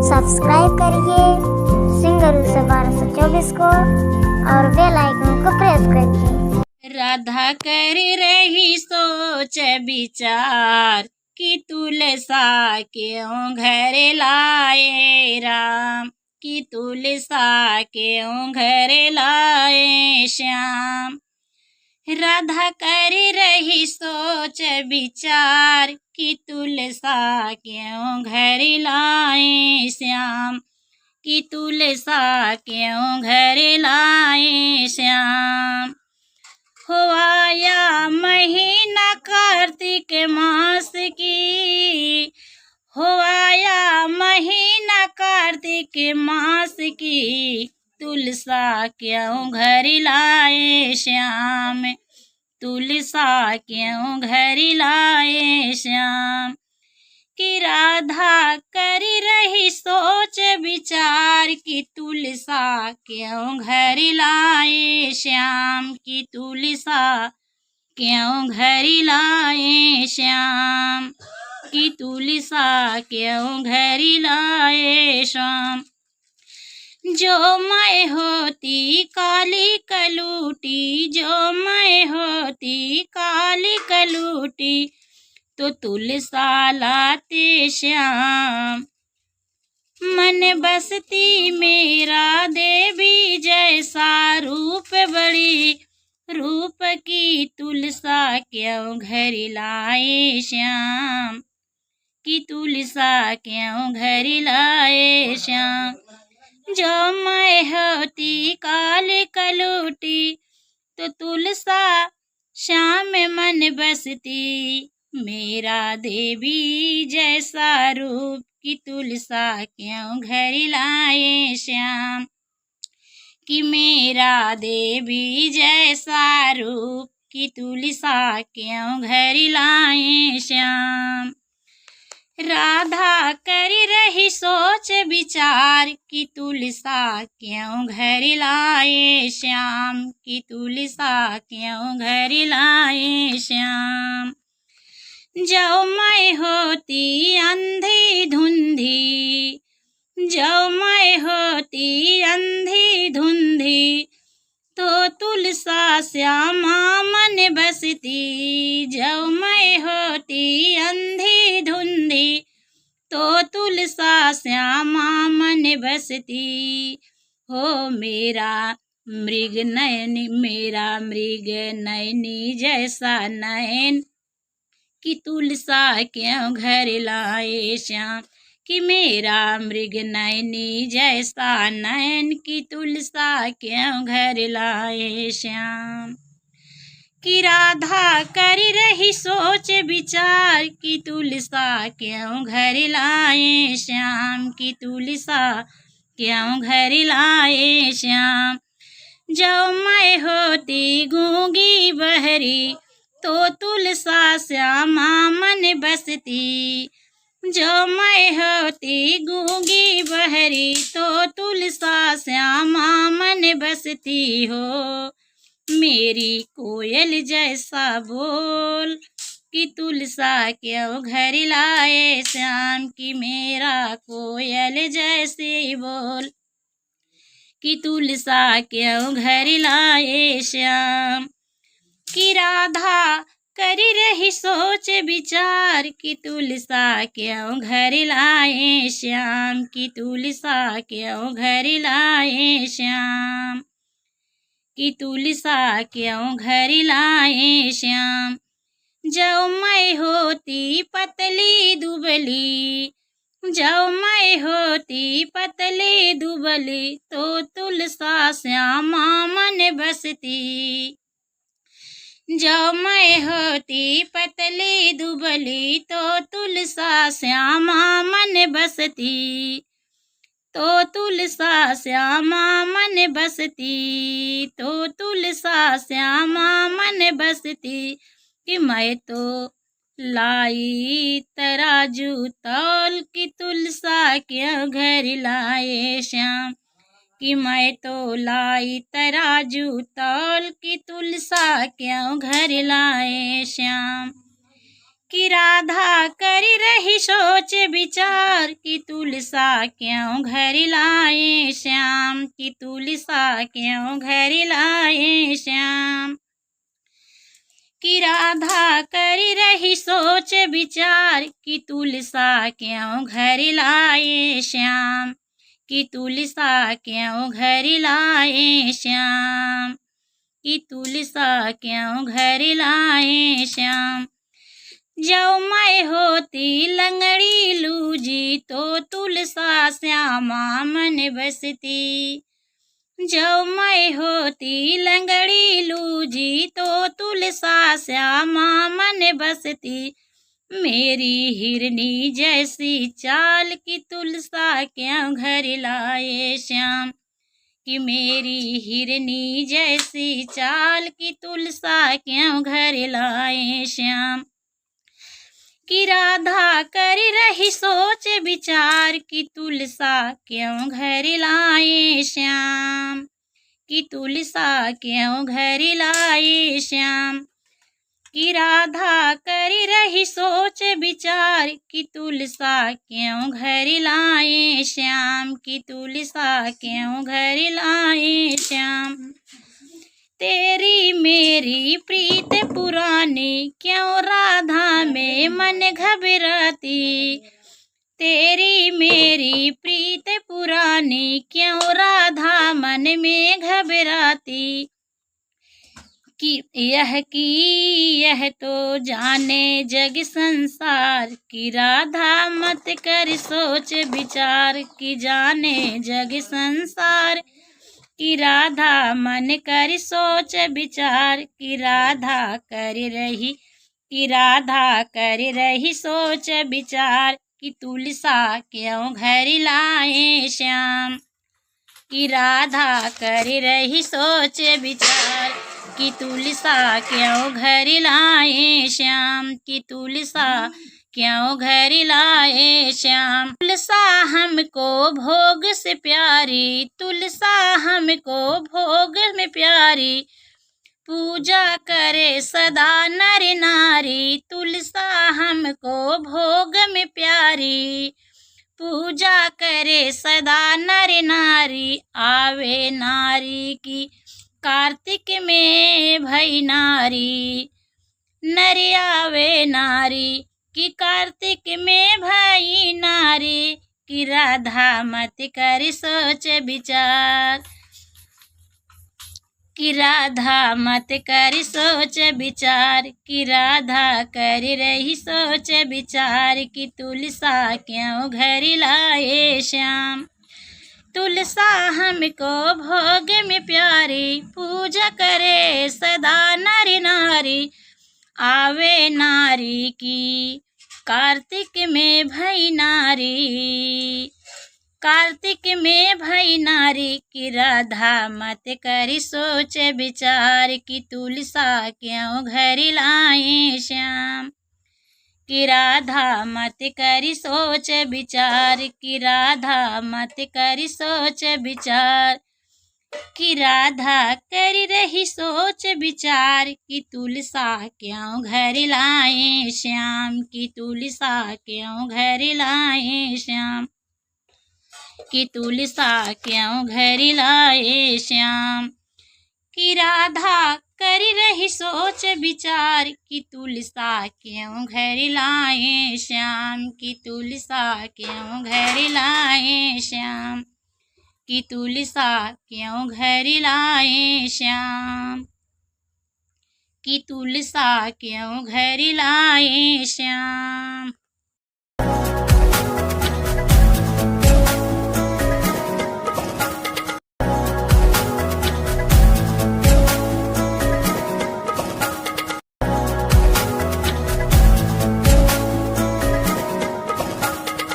Subscribe करिए singer 1224 को और बेल आइकन को प्रेस करिए। राधा कर रही सोच विचार कि तुलसा क्यों घर लाए राम, कि तुलसा क्यों घर लाए श्याम। राधा कर रही सोच विचार कि तुलसा क्यों घर लाए श्याम, कि तुलसा क्यों घर लाए श्याम। हो आया महीना कार्तिक मास की, हो आया महीना कार्तिक मास की, तुलसा क्यों घर लाए श्याम, तुलसा क्यों घर लाए श्याम। कि राधा कर रही सोच विचार कि तुलसा क्यों घर लाए श्याम, कि तुलसा क्यों घर लाए श्याम, कि तुलसा क्यों घर लाए श्याम। जो मैं होती काली कलूटी, जो मैं होती काली कलूटी, तो तुलसा लाते श्याम। मन बसती मेरा देवी जैसा रूप बड़ी, रूप की तुलसा क्यों घर लाए श्याम, कि तुलसा क्यों घर लाए श्याम। जो मैं होती काली कलूटी, तो तुलसा श्याम मन बसती मेरा देवी जैसा रूप, कि तुलसा क्यों घर लाए श्याम, कि मेरा देवी जैसा रूप, कि तुलसा क्यों घर लाए श्याम। राधा कर रही सोच विचार कि तुलसा क्यों घर लाए श्याम, कि तुलसा क्यों घर लाए श्याम। जो मैं होती अंधी धुंधी, जो मैं होती अंधी धुंधी, तो तुलसा श्यामा मन बसती। जो मैं होती अंधी धुंधी, तो तुलसा श्यामा मन बसती। हो मेरा मृग नयनी, मेरा मृग नयनी जैसा नयन, कि तुलसा क्यों घर लाए श्याम, कि मेरा मृग नयनी जैसा नयन, कि तुलसा क्यों घर लाए श्याम। कि राधा कर रही सोच विचार कि तुलसा क्यों घर लाए श्याम, कि तुलसा क्यों घर लाए श्याम। जो मैं होती गूंगी बहरी, तो तुलसा श्यामा मन बसती। जो मैं होती गूंगी बहरी, तो तुलसा श्यामा मन बसती। हो मेरी कोयल जैसा बोल, कि तुलसा क्यों घर लाए श्याम, कि मेरा कोयल जैसे बोल, कि तुलसा क्यों घर लाए श्याम। कि राधा कर रही सोच विचार कि तुलसा क्यों घर लाए श्याम, कि तुलसा क्यों घर लाए श्याम, कि तुलसा क्यों घर लाए श्याम। जो मैं होती पतली दुबली, जो मैं होती पतली दुबली, तो तुलसा श्यामा मन बसती। जो मैं होती पतली दुबली, तो तुलसा श्यामा मन बसती। तो तुलसा श्यामा मन बसती, तो तुलसा श्यामा मन बसती। कि मैं तो लाई तराजू तौल, कि तुलसा क्यों घर लाए श्याम, कि मैं तो लाई तराजू तौल, कि तुलसा क्यों घर लाए श्याम। कि राधा करी रही सोच विचार कि तुलसा क्यों घर लाए श्याम, कि तुलसा क्यों घर लाए श्याम। कि राधा करी रही सोच विचार कि तुलसा क्यों घर लाए श्याम, कि तुलसा क्यों घर लाए श्याम, कि तुलसा क्यों घर लाए श्याम। जो मैं होती लंगड़ी लूजी तो तुलसा श्यामा मन बसती, जो मैं होती लंगड़ी लूजी तो तुलसा श्यामा मन बसती। मेरी हिरनी जैसी चाल की तुलसा क्यों घर लाए श्याम, कि मेरी हिरनी जैसी चाल की तुलसा क्यों घर लाए श्याम। कि राधा कर रही सोच विचार कि तुलसा क्यों घर लाए श्याम, कि तुलसा क्यों घर लाए श्याम। कि राधा कर रही सोच विचार कि तुलसा क्यों घर लाए श्याम, कि तुलसा क्यों घर लाए श्याम। तेरी मेरी प्रीत पुरानी क्यों राधा में मन घबराती, तेरी मेरी प्रीत पुरानी क्यों राधा मन में घबराती। कि यह तो जाने जग संसार कि राधा मत कर सोच विचार, कि जाने जग संसार कि राधा मन कर सोच विचार। कि राधा कर रही सोच विचार कि तुलसा क्यों घर लाए श्याम, कि राधा कर रही सोच विचार कि तुलसा क्यों घर लाए श्याम, कि तुलसा क्यों घर लाए श्याम। तुलसा हमको भोग से प्यारी, तुलसा हमको भोग में प्यारी, पूजा करे सदा नर नारी। तुलसा हमको भोग में प्यारी, पूजा करे सदा नर नारी। आवे नारी की कार्तिक में भई नारी, नर आवे नारी कि कार्तिक में भई नारी। कि राधा मत कर सोच विचार, कि राधा मत कर सोच विचार, कि राधा कर रही सोच विचार कि तुलसा क्यों घर लाए श्याम। तुलसा हमको भोग में प्यारी, पूजा करे सदा नर नारी। आवे नारी की कार्तिक में भई नारी, कार्तिक में भई नारी। कि राधा मत करी सोच विचार कि तुलसा क्यों घर लाए श्याम, कि राधा मत करी सोच विचार, कि राधा मत करी सोच विचार। कि राधा कर रही सोच विचार कि तुलसा क्यों घर लाए श्याम, कि तुलसा क्यों घर लाए श्याम, कि तुलसा क्यों घर लाए श्याम। कि राधा कर रही सोच विचार कि तुलसा क्यों घर लाए श्याम, कि तुलसा क्यों घर लाए श्याम, कि तुलसा क्यों घर लाए श्याम, कि तुलसा क्यों घर लाए श्याम।